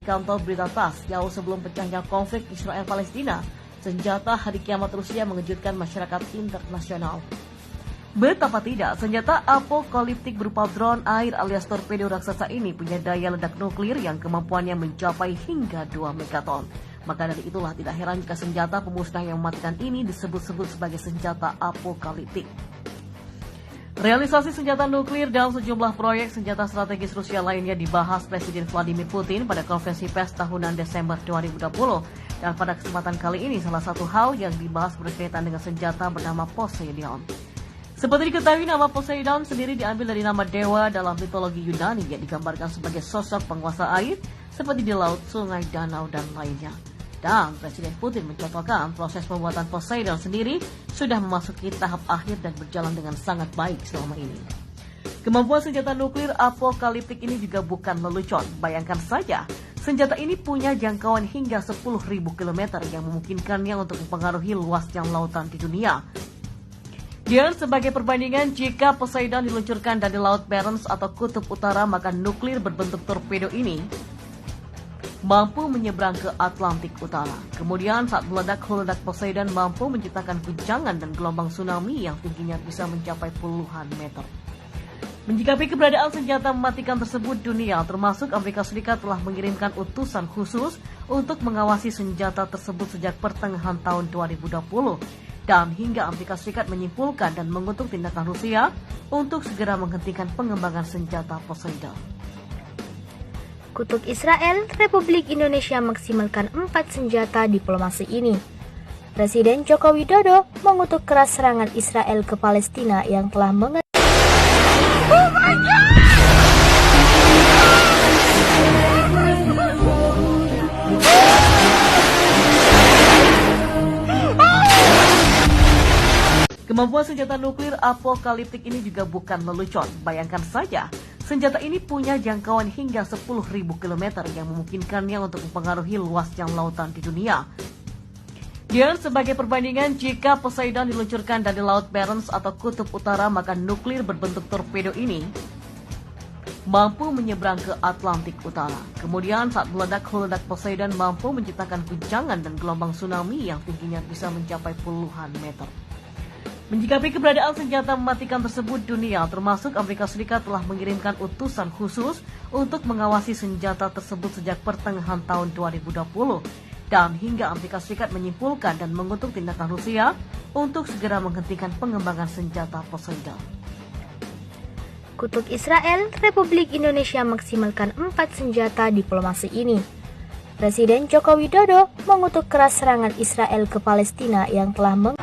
kantor berita TASS jauh sebelum pecahnya konflik Israel-Palestina. Senjata hari kiamat Rusia mengejutkan masyarakat internasional. Betapa tidak, senjata apokaliptik berupa drone air alias torpedo raksasa ini punya daya ledak nuklir yang kemampuannya mencapai hingga 2 megaton. Maka dari itulah tidak heran jika senjata pemusnah yang mematikan ini disebut-sebut sebagai senjata apokaliptik. Realisasi senjata nuklir dan sejumlah proyek senjata strategis Rusia lainnya dibahas Presiden Vladimir Putin pada konferensi pers tahunan Desember 2020. Dan pada kesempatan kali ini salah satu hal yang dibahas berkaitan dengan senjata bernama Poseidon. Seperti diketahui, nama Poseidon sendiri diambil dari nama dewa dalam mitologi Yunani yang digambarkan sebagai sosok penguasa air seperti di laut, sungai, danau, dan lainnya. Dan Presiden Putin mencontohkan proses pembuatan Poseidon sendiri sudah memasuki tahap akhir dan berjalan dengan sangat baik selama ini. Kemampuan senjata nuklir apokaliptik ini juga bukan lelucon. Bayangkan saja, senjata ini punya jangkauan hingga 10.000 km yang memungkinkannya untuk mempengaruhi luasnya lautan di dunia. Dan sebagai perbandingan, jika Poseidon diluncurkan dari Laut Barents atau Kutub Utara, maka nuklir berbentuk torpedo ini mampu menyeberang ke Atlantik Utara. Kemudian saat meledak, hulu ledak Poseidon mampu menciptakan guncangan dan gelombang tsunami yang tingginya bisa mencapai puluhan meter. Menyikapi keberadaan senjata mematikan tersebut, dunia termasuk Amerika Serikat telah mengirimkan utusan khusus untuk mengawasi senjata tersebut sejak pertengahan tahun 2020. Dan hingga Amerika Serikat menyimpulkan dan mengutuk tindakan Rusia untuk segera menghentikan pengembangan senjata Poseidon. Kutuk Israel, Republik Indonesia maksimalkan 4 senjata diplomasi ini. Presiden Joko Widodo mengutuk keras serangan Israel ke Palestina yang telah Kemampuan senjata nuklir apokaliptik ini juga bukan lelucon. Bayangkan saja, senjata ini punya jangkauan hingga 10.000 km yang memungkinkannya untuk mempengaruhi luasnya lautan di dunia. Dan sebagai perbandingan, jika Poseidon diluncurkan dari Laut Barents atau Kutub Utara, maka nuklir berbentuk torpedo ini mampu menyeberang ke Atlantik Utara. Kemudian saat meledak, hulu ledak Poseidon mampu menciptakan guncangan dan gelombang tsunami yang tingginya bisa mencapai puluhan meter. Menyikapi keberadaan senjata mematikan tersebut, dunia termasuk Amerika Serikat telah mengirimkan utusan khusus untuk mengawasi senjata tersebut sejak pertengahan tahun 2020. Dan hingga Amerika Serikat menyimpulkan dan mengutuk tindakan Rusia untuk segera menghentikan pengembangan senjata Poseidon. Kutuk Israel, Republik Indonesia maksimalkan 4 senjata diplomasi ini. Presiden Joko Widodo mengutuk keras serangan Israel ke Palestina yang telah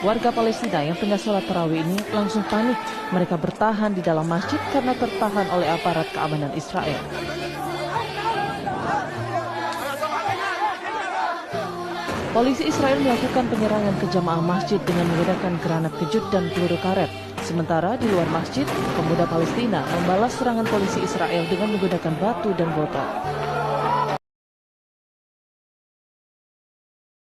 Warga Palestina yang tengah sholat tarawih ini langsung panik. Mereka bertahan di dalam masjid karena tertahan oleh aparat keamanan Israel. Polisi Israel melakukan penyerangan ke jamaah masjid dengan menggunakan granat kejut dan peluru karet. Sementara di luar masjid, pemuda Palestina membalas serangan polisi Israel dengan menggunakan batu dan botol.